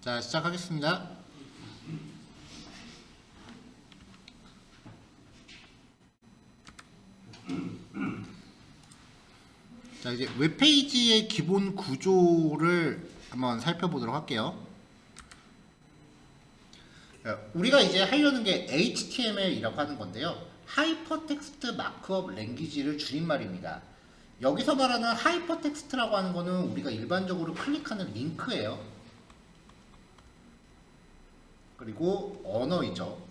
자, 시작하겠습니다. 자, 이제 웹페이지의 기본 구조를 한번 살펴보도록 할게요. 우리가 이제 하려는 게 HTML이라고 하는 건데요. 하이퍼텍스트 마크업 랭귀지를 줄임말입니다. 여기서 말하는 하이퍼텍스트라고 하는 거는 우리가 일반적으로 클릭하는 링크예요. 그리고 언어이죠.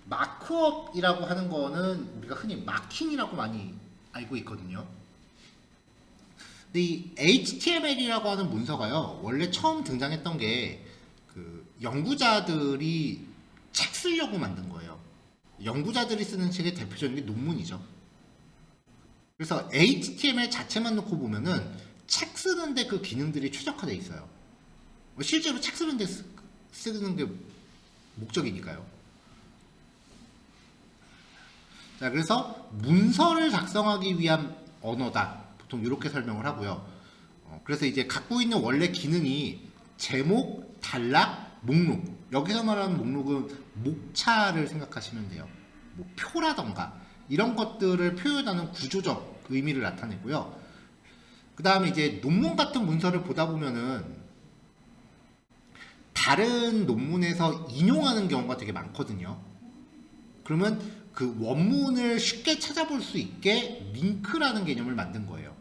마크업이라고 하는 거는 우리가 흔히 마킹이라고 많이 알고 있거든요. 근데 이 HTML이라고 하는 문서가요, 원래 처음 등장했던 게 그 연구자들이 책 쓰려고 만든 거예요. 연구자들이 쓰는 책의 대표적인 게 논문이죠. 그래서 HTML 자체만 놓고 보면은 책 쓰는데 그 기능들이 최적화되어 있어요. 실제로 책 쓰는데 쓰는 게 목적이니까요. 자, 그래서 문서를 작성하기 위한 언어다. 보통 이렇게 설명을 하고요. 그래서 이제 갖고 있는 원래 기능이 제목, 단락, 목록. 여기서 말하는 목록은 목차를 생각하시면 돼요. 뭐 표라던가 이런 것들을 표현하는 구조적 의미를 나타내고요. 그 다음에 이제 논문 같은 문서를 보다 보면은 다른 논문에서 인용하는 경우가 되게 많거든요. 그러면 그 원문을 쉽게 찾아볼 수 있게 링크라는 개념을 만든 거예요.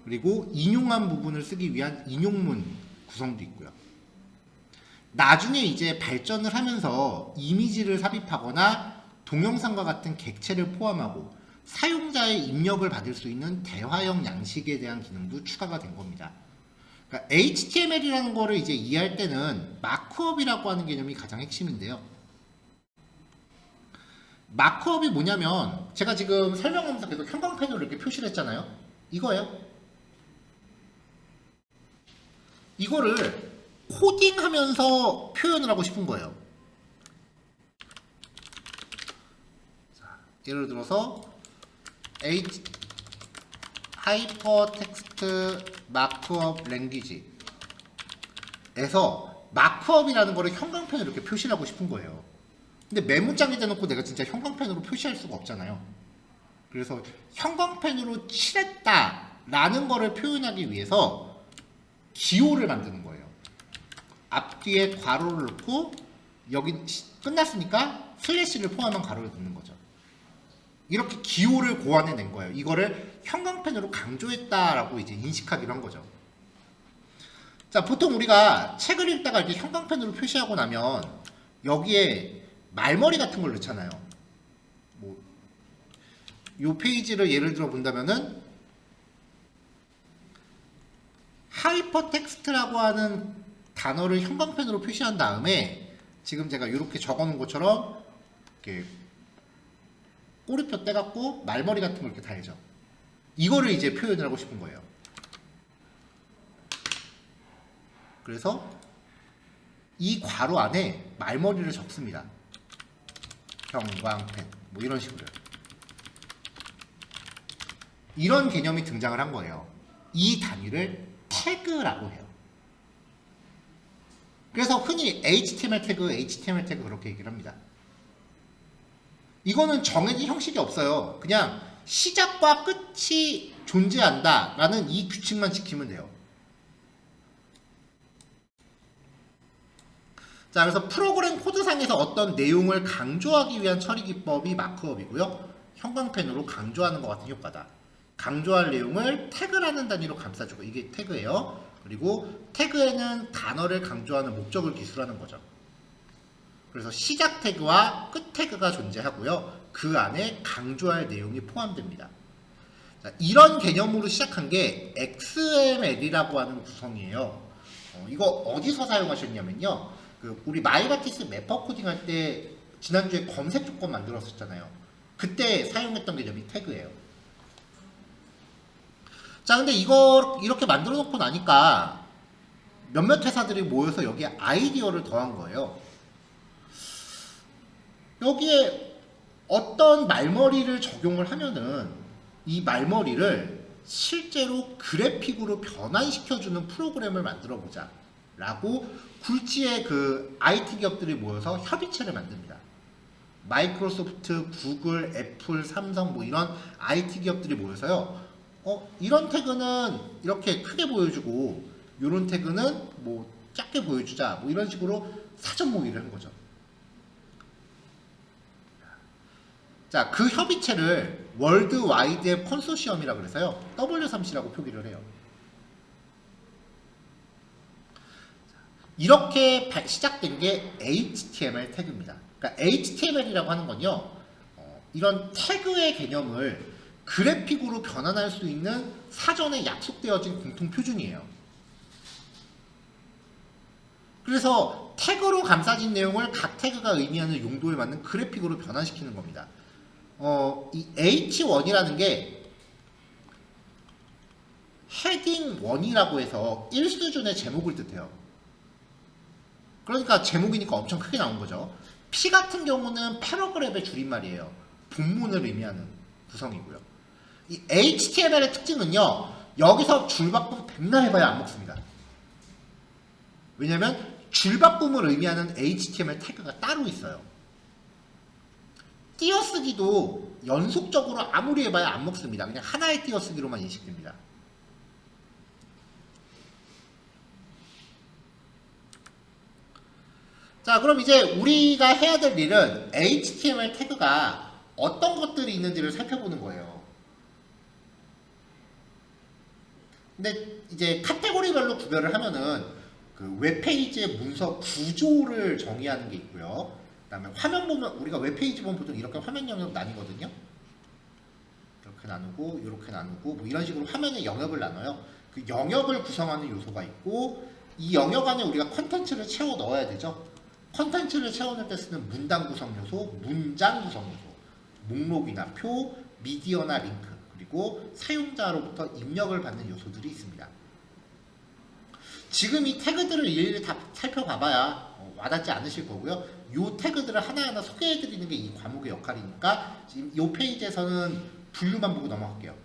그리고 인용한 부분을 쓰기 위한 인용문 구성도 있고요. 나중에 이제 발전을 하면서 이미지를 삽입하거나 동영상과 같은 객체를 포함하고 사용자의 입력을 받을 수 있는 대화형 양식에 대한 기능도 추가가 된 겁니다. 그러니까 HTML이라는 거를 이제 이해할 때는 마크업이라고 하는 개념이 가장 핵심인데요. 마크업이 뭐냐면 제가 지금 설명하면서 계속 형광펜으로 이렇게 표시를 했잖아요. 이거예요. 이거를 코딩하면서 표현을 하고 싶은 거예요. 자, 예를 들어서 하이퍼텍스트 마크업 랭귀지에서 마크업이라는 거를 형광펜으로 이렇게 표시를 하고 싶은 거예요. 근데 메모장에 대놓고 내가 진짜 형광펜으로 표시할 수가 없잖아요. 그래서 형광펜으로 칠했다라는 거를 표현하기 위해서 기호를 만드는 거예요. 앞뒤에 괄호를 넣고 여기 끝났으니까 슬래시를 포함한 괄호를 넣는 거죠. 이렇게 기호를 고안해낸 거예요. 이거를 형광펜으로 강조했다라고 이제 인식하기로 한 거죠. 자, 보통 우리가 책을 읽다가 이렇게 형광펜으로 표시하고 나면 여기에 말머리 같은 걸 넣잖아요. 뭐, 요 페이지를 예를 들어 본다면은 하이퍼텍스트라고 하는 단어를 형광펜으로 표시한 다음에 지금 제가 이렇게 적어 놓은 것처럼 이렇게 꼬리표 떼갖고 말머리 같은 걸 이렇게 달죠. 이거를 이제 표현을 하고 싶은 거예요. 그래서 이 괄호 안에 말머리를 적습니다. 형광펜 뭐 이런 식으로요. 이런 개념이 등장을 한 거예요. 이 단위를 태그라고 해요. 그래서 흔히 HTML 태그 그렇게 얘기를 합니다. 이거는 정해진 형식이 없어요. 그냥 시작과 끝이 존재한다 라는 이 규칙만 지키면 돼요. 자, 그래서 프로그램 코드상에서 어떤 내용을 강조하기 위한 처리 기법이 마크업이고요. 형광펜으로 강조하는 것 같은 효과다. 강조할 내용을 태그라는 단위로 감싸주고, 이게 태그예요. 그리고 태그에는 단어를 강조하는 목적을 기술하는 거죠. 그래서 시작 태그와 끝 태그가 존재하고요. 그 안에 강조할 내용이 포함됩니다. 자, 이런 개념으로 시작한 게 XML이라고 하는 구성이에요. 이거 어디서 사용하셨냐면요. 우리 마이바티스 매퍼 코딩 할 때 지난주에 검색 조건 만들었었잖아요. 그때 사용했던 개념이 태그예요. 자, 근데 이거 이렇게 만들어 놓고 나니까 몇몇 회사들이 모여서 여기에 아이디어를 더한 거예요. 여기에 어떤 말머리를 적용을 하면은 이 말머리를 실제로 그래픽으로 변환시켜주는 프로그램을 만들어 보자. 라고 굴지의 그 IT 기업들이 모여서 협의체를 만듭니다. 마이크로소프트, 구글, 애플, 삼성 뭐 이런 IT 기업들이 모여서요. 이런 태그는 이렇게 크게 보여주고 이런 태그는 뭐 작게 보여주자 뭐 이런 식으로 사전 모의를 한 거죠. 자, 그 협의체를 월드 와이드 웹 컨소시엄이라고 그래서요. W3C라고 표기를 해요. 이렇게 시작된 게 HTML 태그입니다. 그러니까 HTML이라고 하는 건요. 이런 태그의 개념을 그래픽으로 변환할 수 있는 사전에 약속되어진 공통 표준이에요. 그래서 태그로 감싸진 내용을 각 태그가 의미하는 용도에 맞는 그래픽으로 변환시키는 겁니다. 이 H1이라는 게 헤딩 1이라고 해서 1수준의 제목을 뜻해요. 그러니까 제목이니까 엄청 크게 나온 거죠. P 같은 경우는 패러그래프의 줄임말이에요. 본문을 의미하는 구성이고요. 이 HTML의 특징은요. 여기서 줄바꿈 백날 해봐야 안 먹습니다. 왜냐면 줄바꿈을 의미하는 HTML 태그가 따로 있어요. 띄어쓰기도 연속적으로 아무리 해봐야 안 먹습니다. 그냥 하나의 띄어쓰기로만 인식됩니다. 자, 그럼 이제 우리가 해야 될 일은 HTML 태그가 어떤 것들이 있는지를 살펴보는 거예요. 근데 이제 카테고리별로 구별을 하면은 그 웹페이지의 문서 구조를 정의하는 게 있고요. 그 다음에 화면 보면, 우리가 웹페이지 보면 보통 이렇게 화면 영역 나뉘거든요. 이렇게 나누고, 이렇게 나누고, 뭐 이런 식으로 화면의 영역을 나눠요. 그 영역을 구성하는 요소가 있고, 이 영역 안에 우리가 컨텐츠를 채워 넣어야 되죠. 컨텐츠를 채워 넣을 때 쓰는 문단 구성 요소, 문장 구성 요소, 목록이나 표, 미디어나 링크, 그리고 사용자로부터 입력을 받는 요소들이 있습니다. 지금 이 태그들을 일일이 다 살펴봐봐야 와닿지 않으실 거고요. 이 태그들을 하나하나 소개해드리는 게 이 과목의 역할이니까 지금 이 페이지에서는 분류만 보고 넘어갈게요.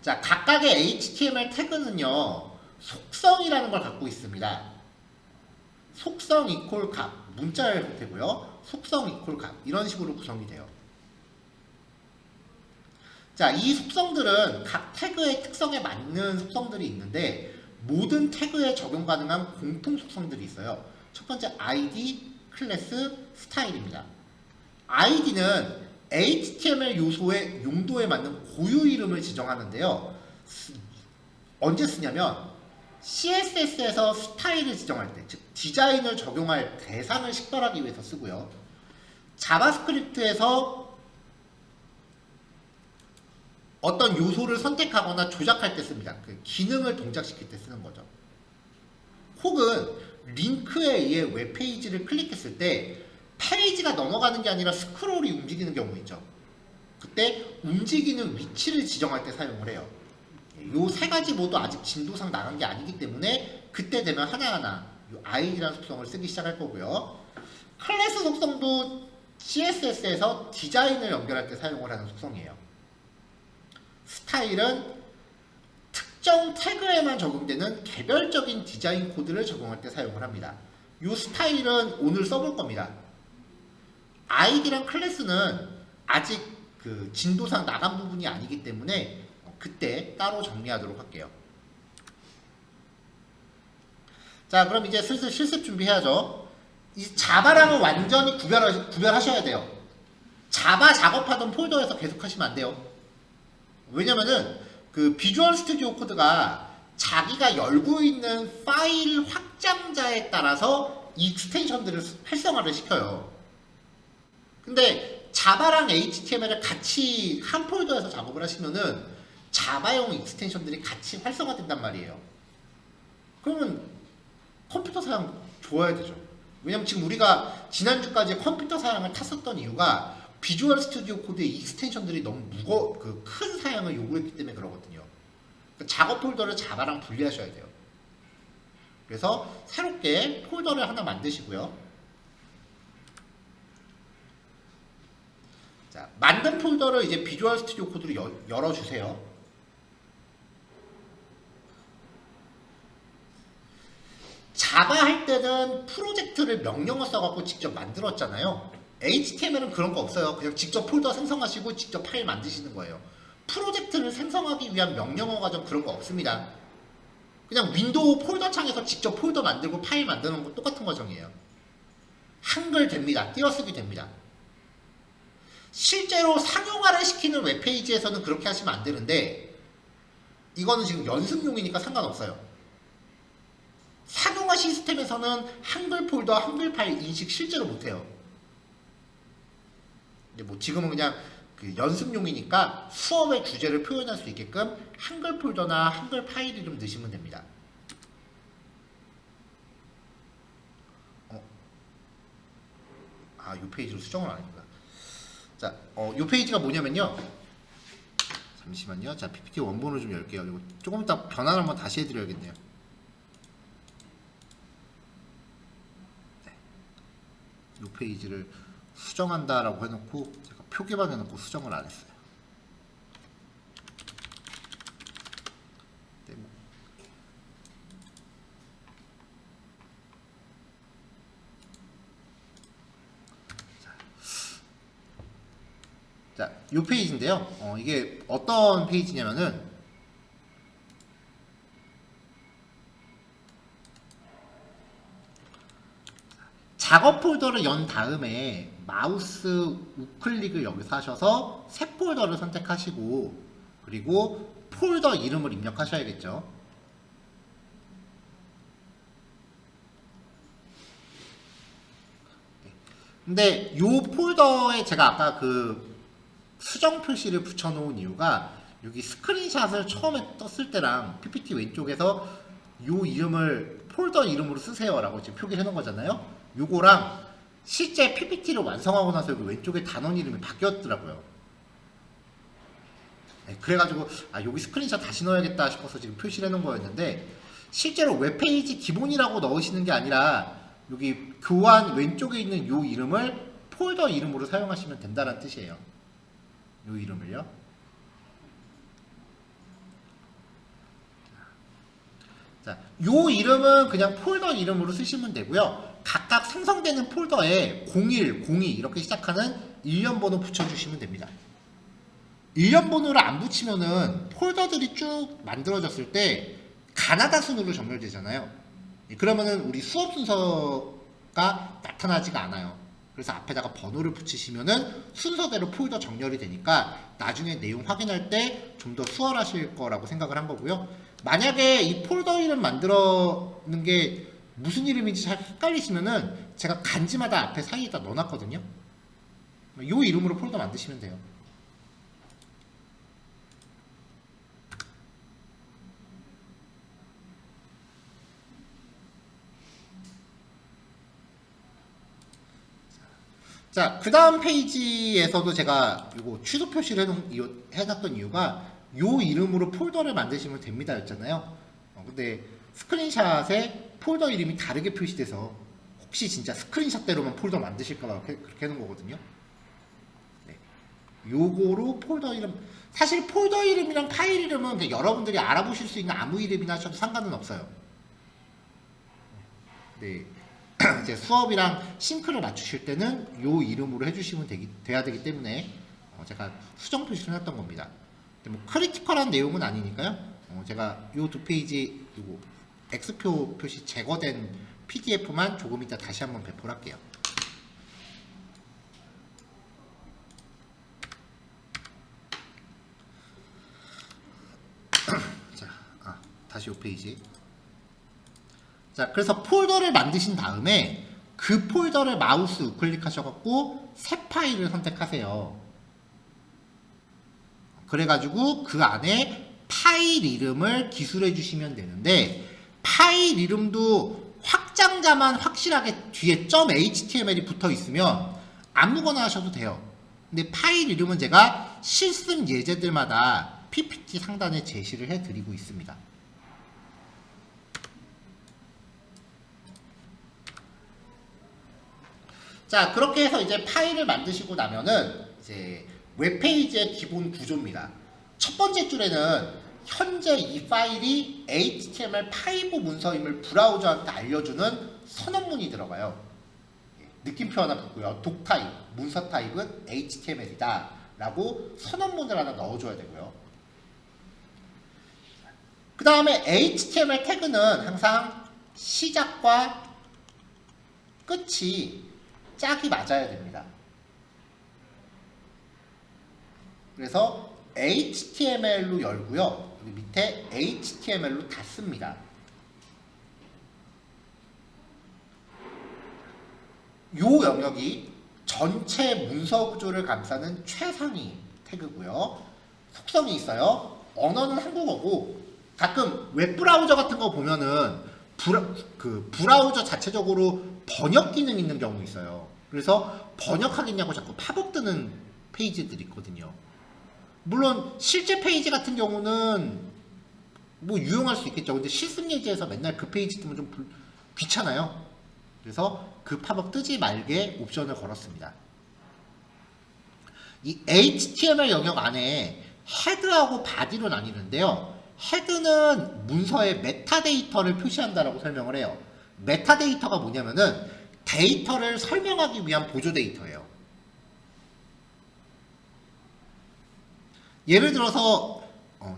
자, 각각의 HTML 태그는요. 속성이라는 걸 갖고 있습니다. 속성 이퀄 값, 문자열 형태고요. 속성 이퀄 값, 이런 식으로 구성이 돼요. 자, 이 속성들은 각 태그의 특성에 맞는 속성들이 있는데 모든 태그에 적용 가능한 공통 속성들이 있어요. 첫 번째 ID, 클래스, 스타일입니다. ID는 HTML 요소의 용도에 맞는 고유 이름을 지정하는데요. 언제 쓰냐면 CSS에서 스타일을 지정할 때, 즉 디자인을 적용할 대상을 식별하기 위해서 쓰고요. 자바스크립트에서 어떤 요소를 선택하거나 조작할 때 씁니다. 그 기능을 동작시킬 때 쓰는 거죠. 혹은 링크에 의해 웹페이지를 클릭했을 때 페이지가 넘어가는 게 아니라 스크롤이 움직이는 경우 있죠. 그때 움직이는 위치를 지정할 때 사용을 해요. 요 세 가지 모두 아직 진도상 나간 게 아니기 때문에 그때 되면 하나하나 요 ID라는 속성을 쓰기 시작할 거고요. 클래스 속성도 CSS에서 디자인을 연결할 때 사용을 하는 속성이에요. 스타일은 특정 태그에만 적용되는 개별적인 디자인 코드를 적용할 때 사용을 합니다. 이 스타일은 오늘 써볼 겁니다. ID랑 클래스는 아직 그 진도상 나간 부분이 아니기 때문에 그때 따로 정리하도록 할게요. 자, 그럼 이제 슬슬 실습 준비해야죠. 이 자바랑은 완전히 구별하셔야 돼요. 자바 작업하던 폴더에서 계속 하시면 안 돼요. 왜냐면은 그 비주얼 스튜디오 코드가 자기가 열고 있는 파일 확장자에 따라서 익스텐션들을 활성화를 시켜요. 근데 자바랑 HTML을 같이 한 폴더에서 작업을 하시면은 자바용 익스텐션들이 같이 활성화된단 말이에요. 그러면 컴퓨터 사양 좋아야 되죠. 왜냐면 지금 우리가 지난주까지 컴퓨터 사양을 탔었던 이유가 비주얼 스튜디오 코드의 익스텐션들이 너무 큰 사양을 요구했기 때문에 그러거든요. 그러니까 작업 폴더를 자바랑 분리하셔야 돼요. 그래서 새롭게 폴더를 하나 만드시고요. 자, 만든 폴더를 이제 비주얼 스튜디오 코드로 열어주세요. 자바 할 때는 프로젝트를 명령어 써갖고 직접 만들었잖아요. HTML은 그런 거 없어요. 그냥 직접 폴더 생성하시고 직접 파일 만드시는 거예요. 프로젝트를 생성하기 위한 명령어 과정 그런 거 없습니다. 그냥 윈도우 폴더 창에서 직접 폴더 만들고 파일 만드는 거 똑같은 과정이에요. 한글 됩니다. 띄어쓰기 됩니다. 실제로 상용화를 시키는 웹페이지에서는 그렇게 하시면 안 되는데 이거는 지금 연습용이니까 상관없어요. 상용화 시스템에서는 한글 폴더, 한글 파일 인식 실제로 못해요. 근데 뭐 지금은 그냥 그 연습용이니까 수업의 주제를 표현할 수 있게끔 한글 폴더나 한글 파일 이름 넣으시면 됩니다. 이 페이지로 수정을 안 했구나. 자, 이 페이지가 뭐냐면요. 잠시만요. 자, PPT 원본을 좀 열게요. 그리고 조금 이따 변화를 한번 다시 해드려야겠네요. 이 페이지를 수정한다라고 해놓고 제가 표기만 해놓고 수정을 안 했어요. 자, 이 페이지인데요. 이게 어떤 페이지냐면은 작업 폴더를 연 다음에 마우스 우클릭을 여기서 하셔서 새 폴더를 선택하시고 그리고 폴더 이름을 입력하셔야겠죠. 근데 이 폴더에 제가 아까 그 수정 표시를 붙여놓은 이유가 여기 스크린샷을 처음에 떴을 때랑 PPT 왼쪽에서 이 이름을 폴더 이름으로 쓰세요 라고 지금 표기를 해놓은 거잖아요. 요거랑 실제 PPT를 완성하고 나서 여기 왼쪽에 단원 이름이 바뀌었더라고요. 네, 그래가지고 여기 스크린샷 다시 넣어야겠다 싶어서 지금 표시를 해놓은 거였는데 실제로 웹페이지 기본이라고 넣으시는 게 아니라 여기 교환 왼쪽에 있는 요 이름을 폴더 이름으로 사용하시면 된다는 뜻이에요. 요 이름을요. 자, 요 이름은 그냥 폴더 이름으로 쓰시면 되고요. 각각 생성되는 폴더에 01, 02 이렇게 시작하는 일련 번호 붙여주시면 됩니다. 일련 번호를 안 붙이면은 폴더들이 쭉 만들어졌을 때 가나다 순으로 정렬되잖아요. 그러면은 우리 수업 순서가 나타나지가 않아요. 그래서 앞에다가 번호를 붙이시면은 순서대로 폴더 정렬이 되니까 나중에 내용 확인할 때 좀 더 수월하실 거라고 생각을 한 거고요. 만약에 이 폴더 이름 만들어는 게 무슨 이름인지 잘 헷갈리시면은 제가 간지마다 앞에 사이에다 넣어놨거든요. 이 이름으로 폴더 만드시면 돼요. 자, 그 다음 페이지에서도 제가 이거 취소 표시를 해놨던 이유가 요 이름으로 폴더를 만드시면 됩니다 였잖아요. 근데 스크린샷에 폴더 이름이 다르게 표시돼서 혹시 진짜 스크린샷대로만 폴더 만드실까봐 그렇게 해놓은 거거든요. 네. 요거로 폴더 이름, 사실 폴더 이름이랑 파일 이름은 그냥 여러분들이 알아보실 수 있는 아무 이름이나 하셔도 상관은 없어요. 네. 이제 수업이랑 싱크를 맞추실 때는 요 이름으로 해주시면 돼야 되기 때문에 제가 수정 표시를 해놨던 겁니다. 뭐 크리티컬한 내용은 아니니까요. 제가 요 두 페이지 요거 X표 표시 제거된 PDF만 조금 이따 다시 한번 배포를 할게요. 자, 다시 요 페이지. 자, 그래서 폴더를 만드신 다음에 그 폴더를 마우스 우클릭 하셔갖고 새 파일을 선택하세요. 그래가지고 그 안에 파일 이름을 기술해 주시면 되는데 파일 이름도 확장자만 확실하게 뒤에 .html이 붙어 있으면 아무거나 하셔도 돼요. 근데 파일 이름은 제가 실습 예제들마다 PPT 상단에 제시를 해드리고 있습니다. 자, 그렇게 해서 이제 파일을 만드시고 나면은 이제 웹페이지의 기본 구조입니다. 첫 번째 줄에는 현재 이 파일이 HTML5 문서임을 브라우저한테 알려주는 선언문이 들어가요. 느낌표 하나 붙고요. 독 타입, 문서 타입은 HTML이다 라고 선언문을 하나 넣어줘야 되고요. 그 다음에 HTML 태그는 항상 시작과 끝이 짝이 맞아야 됩니다. 그래서 HTML로 열고요. 여기 밑에 HTML로 닫습니다. 요 영역이 전체 문서 구조를 감싸는 최상위 태그고요. 속성이 있어요. 언어는 한국어고 가끔 웹브라우저 같은 거 보면은 브라우저 자체적으로 번역 기능 있는 경우 있어요. 그래서 번역하겠냐고 자꾸 팝업 뜨는 페이지들이 있거든요. 물론 실제 페이지 같은 경우는 뭐 유용할 수 있겠죠. 근데 실습 예제에서 맨날 그 페이지 뜨면 좀 귀찮아요. 그래서 그 팝업 뜨지 말게 옵션을 걸었습니다. 이 HTML 영역 안에 헤드하고 바디로 나뉘는데요. 헤드는 문서의 메타데이터를 표시한다라고 설명을 해요. 메타데이터가 뭐냐면은 데이터를 설명하기 위한 보조 데이터예요. 예를 들어서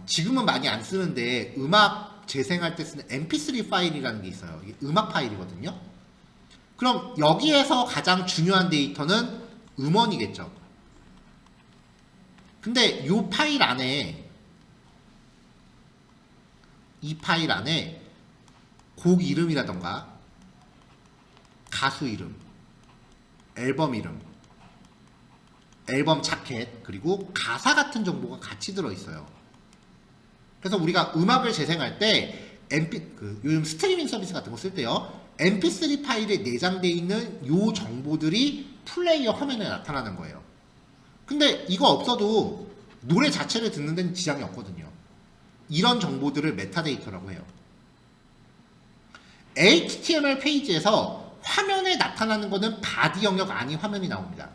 지금은 많이 안 쓰는데 음악 재생할 때 쓰는 mp3 파일이라는 게 있어요. 이게 음악 파일이거든요. 그럼 여기에서 가장 중요한 데이터는 음원이겠죠. 근데 이 파일 안에 곡 이름이라던가 가수 이름, 앨범 이름, 앨범 자켓, 그리고 가사 같은 정보가 같이 들어있어요. 그래서 우리가 음악을 재생할 때 요즘 스트리밍 서비스 같은 거 쓸 때요. mp3 파일에 내장되어 있는 요 정보들이 플레이어 화면에 나타나는 거예요. 근데 이거 없어도 노래 자체를 듣는 데는 지장이 없거든요. 이런 정보들을 메타데이터라고 해요. HTML 페이지에서 화면에 나타나는 것은 바디 영역 아닌 화면이 나옵니다.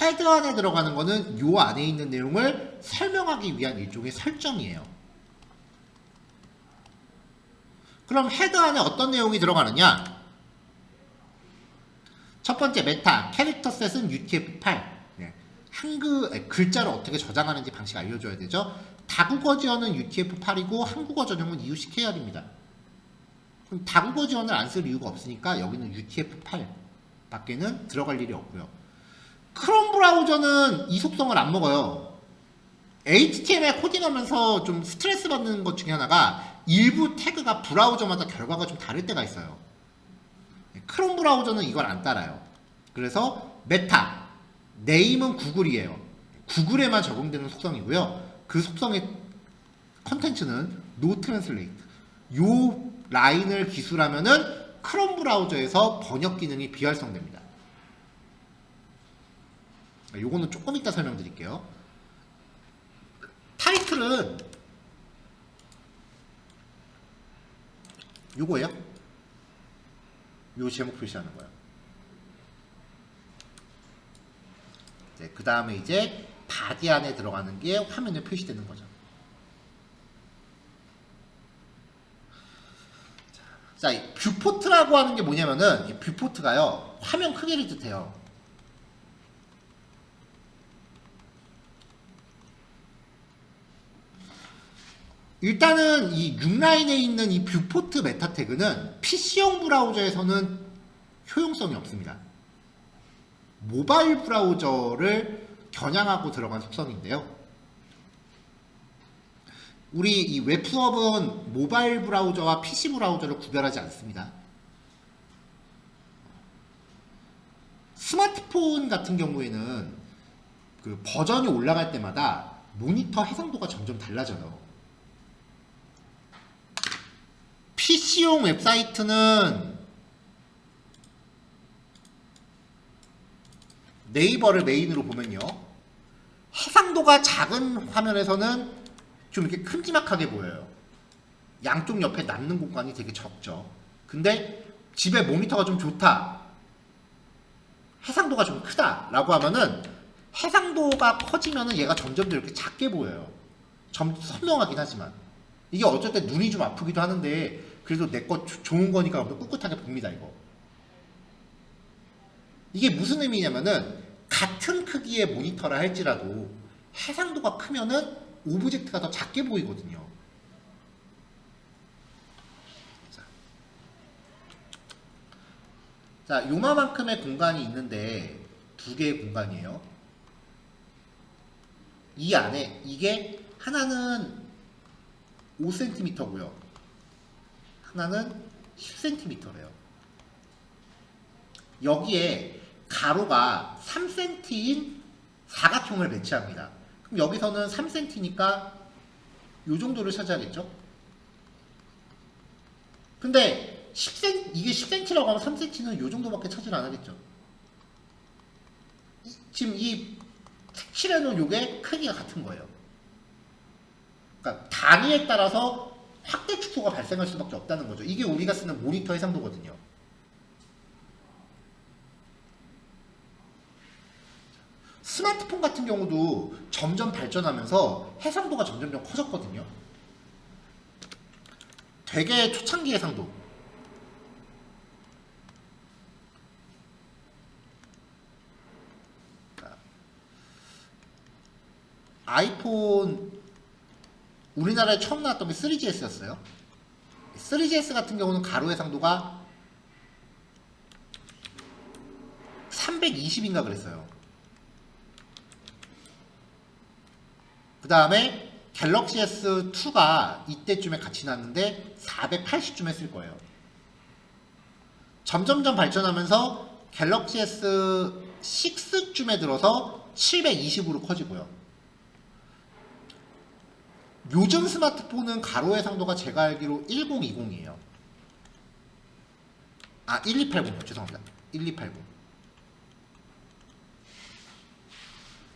헤드 안에 들어가는 것은 요 안에 있는 내용을 설명하기 위한 일종의 설정이에요. 그럼 헤드 안에 어떤 내용이 들어가느냐? 첫 번째 메타, 캐릭터 셋은 UTF-8. 글자를 어떻게 저장하는지 방식 알려줘야 되죠. 다국어 지원은 UTF-8이고 한국어 전용은 EUC-KR입니다. 그럼 다국어 지원을 안 쓸 이유가 없으니까 여기는 UTF-8 밖에는 들어갈 일이 없고요. 크롬 브라우저는 이 속성을 안 먹어요. HTML 코딩하면서 좀 스트레스 받는 것 중에 하나가 일부 태그가 브라우저마다 결과가 좀 다를 때가 있어요. 크롬 브라우저는 이걸 안 따라요. 그래서 메타 네임은 구글이에요. 구글에만 적용되는 속성이고요. 그 속성의 컨텐츠는 no translate. 요 라인을 기술하면은 크롬 브라우저에서 번역 기능이 비활성됩니다. 요거는 조금 이따 설명드릴게요. 타이틀은 요거예요. 요 제목 표시하는 거예요. 네, 그 다음에 이제 바디 안에 들어가는 게 화면에 표시되는 거죠. 자, 이 뷰포트라고 하는 게 뭐냐면은 이 뷰포트가요 화면 크기를 뜻해요. 일단은 이 6라인에 있는 이 뷰포트 메타 태그는 PC용 브라우저에서는 효용성이 없습니다. 모바일 브라우저를 겨냥하고 들어간 속성인데요. 우리 이 웹수업은 모바일 브라우저와 PC 브라우저를 구별하지 않습니다. 스마트폰 같은 경우에는 그 버전이 올라갈 때마다 모니터 해상도가 점점 달라져요. PC용 웹사이트는 네이버를 메인으로 보면요. 해상도가 작은 화면에서는 좀 이렇게 큼지막하게 보여요. 양쪽 옆에 남는 공간이 되게 적죠. 근데 집에 모니터가 좀 좋다. 해상도가 좀 크다. 라고 하면은 해상도가 커지면은 얘가 점점 더 이렇게 작게 보여요. 선명하긴 하지만 이게 어쩔 때 눈이 좀 아프기도 하는데 그래도 내 거 좋은 거니까 꿋꿋하게 봅니다. 이게 무슨 의미냐면은 같은 크기의 모니터라 할지라도 해상도가 크면은 오브젝트가 더 작게 보이거든요. 자, 요만큼의 공간이 있는데 두 개의 공간이에요. 이 안에 이게 하나는 5cm고요. 하나는 10cm래요. 여기에 가로가 3cm인 사각형을 배치합니다. 그럼 여기서는 3cm니까 요 정도를 차지하겠죠? 근데 10cm, 이게 10cm라고 하면 3cm는 요 정도밖에 차지를 안 하겠죠? 지금 이 색칠해놓은 요게 크기가 같은 거예요. 그러니까 단위에 따라서 확대 축소가 발생할 수밖에 없다는 거죠. 이게 우리가 쓰는 모니터 해상도거든요. 스마트폰 같은 경우도 점점 발전하면서 해상도가 점점 커졌거든요. 되게 초창기 해상도. 아이폰 우리나라에 처음 나왔던 게 3GS였어요. 3GS 같은 경우는 가로 해상도가 320인가 그랬어요. 그 다음에 갤럭시 S2가 이때쯤에 같이 나왔는데 480쯤 했을 거예요. 점점점 발전하면서 갤럭시 S6쯤에 들어서 720으로 커지고요. 요즘 스마트폰은 가로 해상도가 제가 알기로 1020이에요. 아, 1280이요. 죄송합니다. 1280.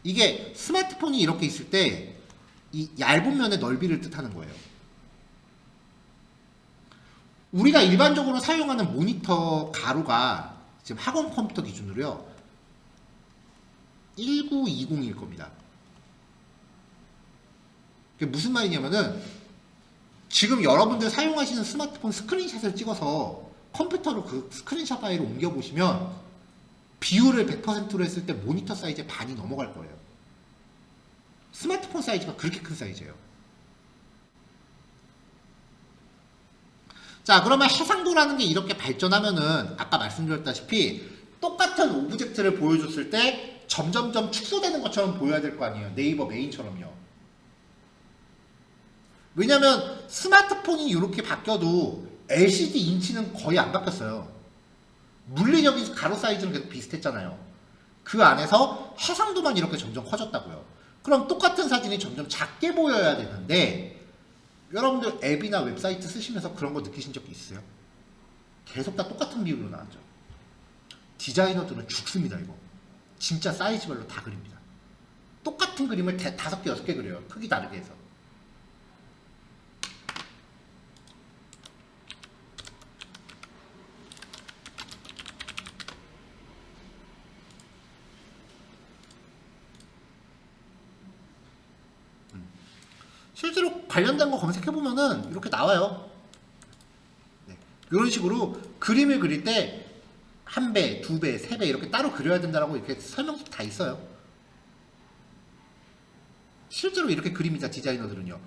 이게 스마트폰이 이렇게 있을 때 이 얇은 면의 넓이를 뜻하는 거예요. 우리가 일반적으로 사용하는 모니터 가로가 지금 학원 컴퓨터 기준으로요 1920일 겁니다. 그게 무슨 말이냐면은 지금 여러분들 사용하시는 스마트폰 스크린샷을 찍어서 컴퓨터로 그 스크린샷 파일을 옮겨보시면 비율을 100%로 했을 때 모니터 사이즈의 반이 넘어갈 거예요. 스마트폰 사이즈가 그렇게 큰 사이즈예요. 자, 그러면 해상도라는 게 이렇게 발전하면은 아까 말씀드렸다시피 똑같은 오브젝트를 보여줬을 때 점점점 축소되는 것처럼 보여야 될 거 아니에요. 네이버 메인처럼요. 왜냐면 스마트폰이 이렇게 바뀌어도 LCD 인치는 거의 안 바뀌었어요. 물리적인 가로 사이즈는 계속 비슷했잖아요. 그 안에서 해상도만 이렇게 점점 커졌다고요. 그럼 똑같은 사진이 점점 작게 보여야 되는데 여러분들 앱이나 웹사이트 쓰시면서 그런 거 느끼신 적 있으세요? 계속 다 똑같은 비율로 나왔죠. 디자이너들은 죽습니다. 이거 진짜 사이즈별로 다 그립니다. 똑같은 그림을 5개, 6개 그려요. 크기 다르게 해서. 실제로 관련된 거 검색해보면은 이렇게 나와요. 네. 이런 식으로 그림을 그릴 때 1배, 2배, 3배 이렇게 따로 그려야 된다고 이렇게 설명서 다 있어요. 실제로 이렇게 그립니다. 디자이너들은요.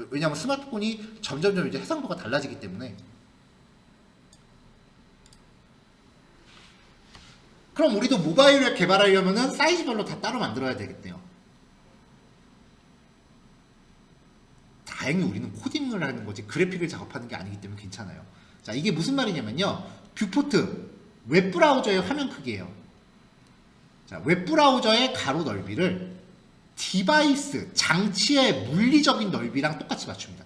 왜냐하면 스마트폰이 점점점 이제 해상도가 달라지기 때문에. 그럼 우리도 모바일을 개발하려면은 사이즈별로 다 따로 만들어야 되겠네요. 다행히 우리는 코딩을 하는 거지 그래픽을 작업하는 게 아니기 때문에 괜찮아요. 자, 이게 무슨 말이냐면요. 뷰포트, 웹브라우저의 화면 크기예요. 자, 웹브라우저의 가로 넓이를 디바이스, 장치의 물리적인 넓이랑 똑같이 맞춥니다.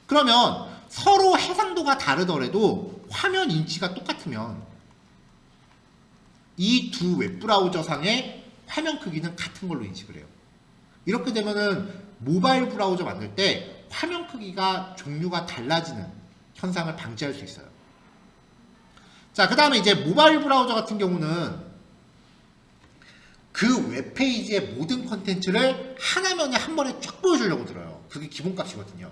그러면 서로 해상도가 다르더라도 화면 인치가 똑같으면 이 두 웹브라우저 상의 화면 크기는 같은 걸로 인식을 해요. 이렇게 되면은 모바일 브라우저 만들 때 화면 크기가 종류가 달라지는 현상을 방지할 수 있어요. 자, 그 다음에 이제 모바일 브라우저 같은 경우는 그 웹페이지의 모든 컨텐츠를 하나면에 한 번에 쫙 보여주려고 들어요. 그게 기본값이거든요.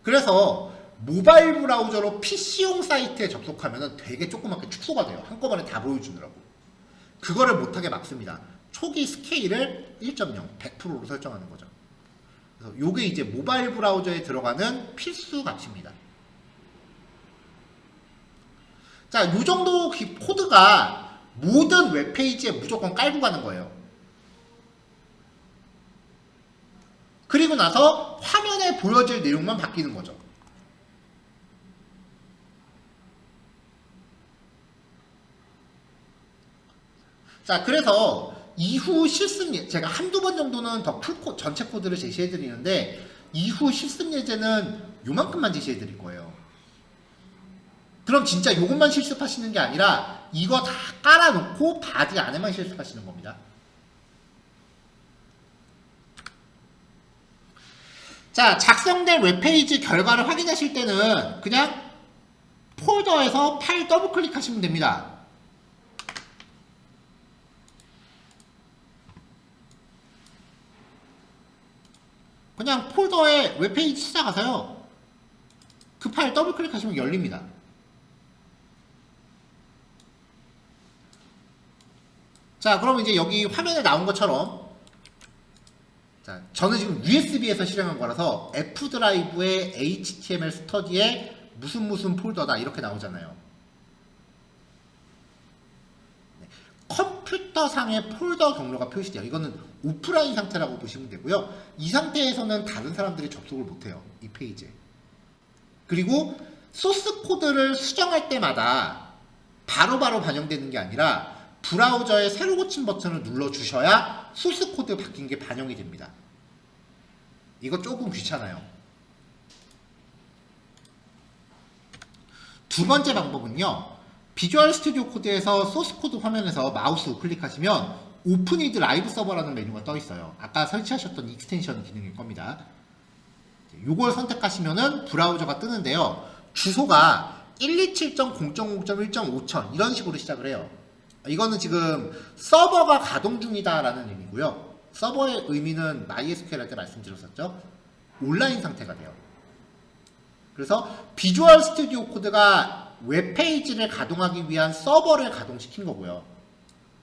그래서 모바일 브라우저로 PC용 사이트에 접속하면 되게 조그맣게 축소가 돼요. 한꺼번에 다 보여주느라고. 그거를 못하게 막습니다. 초기 스케일을 1.0, 100%로 설정하는 거죠. 그래서 요게 이제 모바일 브라우저에 들어가는 필수 값입니다. 자, 요 정도 코드가 모든 웹페이지에 무조건 깔고 가는 거예요. 그리고 나서 화면에 보여질 내용만 바뀌는 거죠. 자, 그래서 이후 실습 제가 한두 번 정도는 더 풀 전체 코드를 제시해 드리는데 이후 실습 예제는 요만큼만 제시해 드릴 거예요. 그럼 진짜 요것만 실습하시는 게 아니라 이거 다 깔아놓고 바디 안에만 실습하시는 겁니다. 자, 작성된 웹페이지 결과를 확인하실 때는 그냥 폴더에서 파일 더블 클릭하시면 됩니다. 그냥 폴더에 웹페이지 찾아가서요. 그 파일 더블 클릭하시면 열립니다. 자, 그럼 이제 여기 화면에 나온 것처럼 자, 저는 지금 USB에서 실행한 거라서 F 드라이브의 HTML 스터디에 무슨 폴더다 이렇게 나오잖아요. 네. 컴퓨터상의 폴더 경로가 표시돼요. 이거는 오프라인 상태라고 보시면 되고요. 이 상태에서는 다른 사람들이 접속을 못해요. 이 페이지에. 그리고 소스 코드를 수정할 때마다 바로바로 반영되는 게 아니라 브라우저에 새로 고친 버튼을 눌러주셔야 소스 코드 바뀐 게 반영이 됩니다. 이거 조금 귀찮아요. 두 번째 방법은요. 비주얼 스튜디오 코드에서 소스 코드 화면에서 마우스 우클릭하시면 오픈 위드 라이브 서버라는 메뉴가 떠 있어요. 아까 설치하셨던 익스텐션 기능일 겁니다. 이걸 선택하시면은 브라우저가 뜨는데요. 주소가 127.0.5.1.5000 이런 식으로 시작을 해요. 이거는 지금 서버가 가동 중이다 라는 의미고요. 서버의 의미는 MySQL 할 때 말씀드렸었죠. 온라인 상태가 돼요. 그래서 비주얼 스튜디오 코드가 웹페이지를 가동하기 위한 서버를 가동시킨 거고요.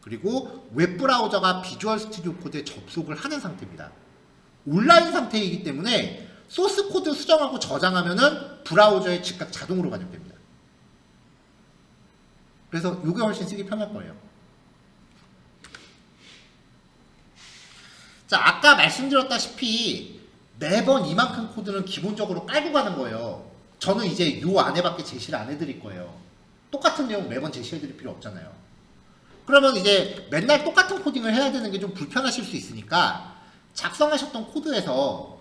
그리고 웹브라우저가 비주얼 스튜디오 코드에 접속을 하는 상태입니다. 온라인 상태이기 때문에 소스 코드 수정하고 저장하면은 브라우저에 즉각 자동으로 반영됩니다. 그래서 이게 훨씬 쓰기 편할 거예요. 자, 아까 말씀드렸다시피 매번 이만큼 코드는 기본적으로 깔고 가는 거예요. 저는 이제 요 안에밖에 제시를 안 해드릴 거예요. 똑같은 내용 매번 제시해드릴 필요 없잖아요. 그러면 이제 맨날 똑같은 코딩을 해야 되는 게 좀 불편하실 수 있으니까 작성하셨던 코드에서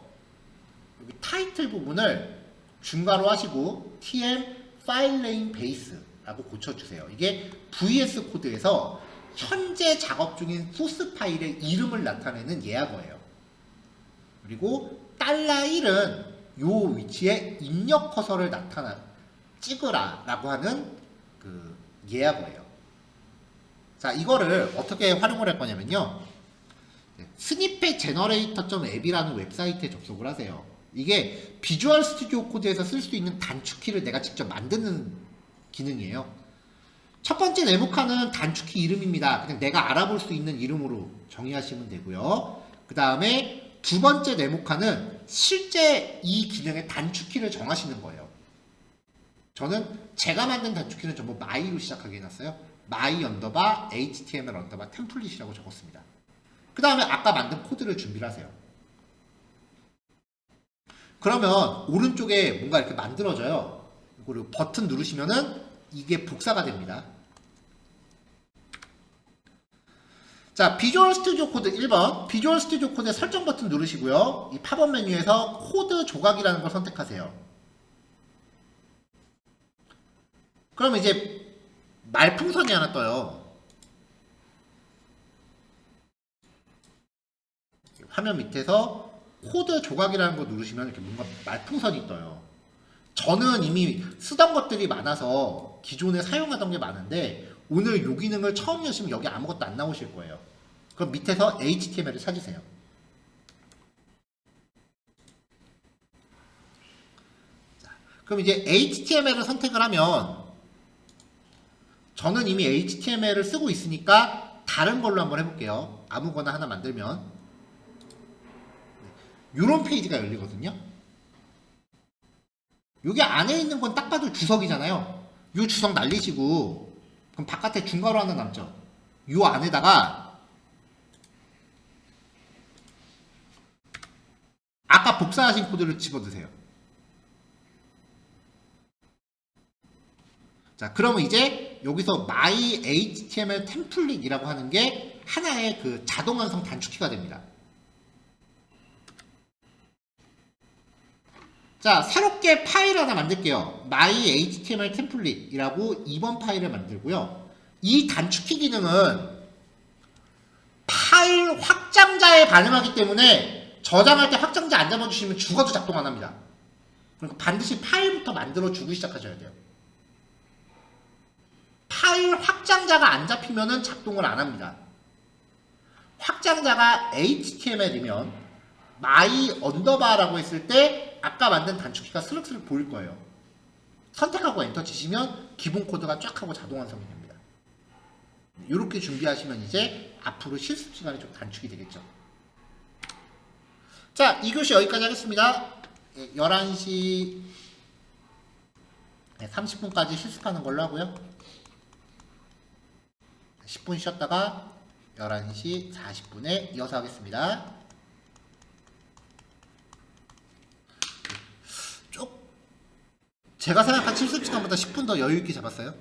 여기 타이틀 부분을 중괄호 하시고 tm 파일 네임 베이스 라고 고쳐주세요. 이게 VS 코드에서 현재 작업 중인 소스 파일의 이름을 나타내는 예약어예요. 그리고 $1은 요 위치에 입력 커서를 찍으라 라고 하는 그 예약어예요. 자, 이거를 어떻게 활용을 할 거냐면요. 스니펫 제너레이터.app이라는 웹사이트에 접속을 하세요. 이게 비주얼 스튜디오 코드에서 쓸 수 있는 단축키를 내가 직접 만드는 기능이에요. 첫 번째 네모칸은 단축키 이름입니다. 그냥 내가 알아볼 수 있는 이름으로 정의하시면 되고요. 그 다음에 두 번째 네모칸은 실제 이 기능의 단축키를 정하시는 거예요. 저는 제가 만든 단축키는 전부 my로 시작하게 해놨어요. my 언더바 html 언더바 템플릿이라고 적었습니다. 그 다음에 아까 만든 코드를 준비를 하세요. 그러면 오른쪽에 뭔가 이렇게 만들어져요. 그리고 버튼 누르시면은 이게 복사가 됩니다. 자, 비주얼 스튜디오 코드 1번 비주얼 스튜디오 코드의 설정 버튼 누르시고요. 이 팝업 메뉴에서 코드 조각이라는 걸 선택하세요. 그럼 이제 말풍선이 하나 떠요. 화면 밑에서 코드 조각이라는 거 누르시면 이렇게 뭔가 말풍선이 떠요. 저는 이미 쓰던 것들이 많아서 기존에 사용하던 게 많은데 오늘 요 기능을 처음 여시면 여기 아무것도 안 나오실 거예요. 그럼 밑에서 HTML을 찾으세요. 자, 그럼 이제 HTML을 선택을 하면 저는 이미 HTML을 쓰고 있으니까 다른 걸로 한번 해볼게요. 아무거나 하나 만들면 이런 페이지가 열리거든요. 여기 안에 있는 건 딱 봐도 주석이잖아요. 이 주석 날리시고 그럼 바깥에 중괄호 하나 남죠. 이 안에다가 아까 복사하신 코드를 집어넣으세요. 자, 그러면 이제 여기서 my HTML 템플릿이라고 하는 게 하나의 그 자동 완성 단축키가 됩니다. 자, 새롭게 파일 하나 만들게요. my HTML 템플릿이라고 2번 파일을 만들고요. 이 단축키 기능은 파일 확장자에 반응하기 때문에 저장할 때 확장자 안 잡아주시면 죽어도 작동 안 합니다. 그러니까 반드시 파일부터 만들어 주고 시작하셔야 돼요. 파일 확장자가 안 잡히면은 작동을 안 합니다. 확장자가 HTML이면 my 언더바라고 했을 때 아까 만든 단축키가 스륵스륵 보일 거예요. 선택하고 엔터 치시면 기본 코드가 쫙 하고 자동 완성이 됩니다. 이렇게 준비하시면 이제 앞으로 실습 시간이 좀 단축이 되겠죠. 자, 2교시 여기까지 하겠습니다. 11시 30분까지 실습하는 걸로 하고요. 10분 쉬었다가 11시 40분에 이어서 하겠습니다. 제가 생각한 실습 시간보다 10분 더 여유있게 잡았어요.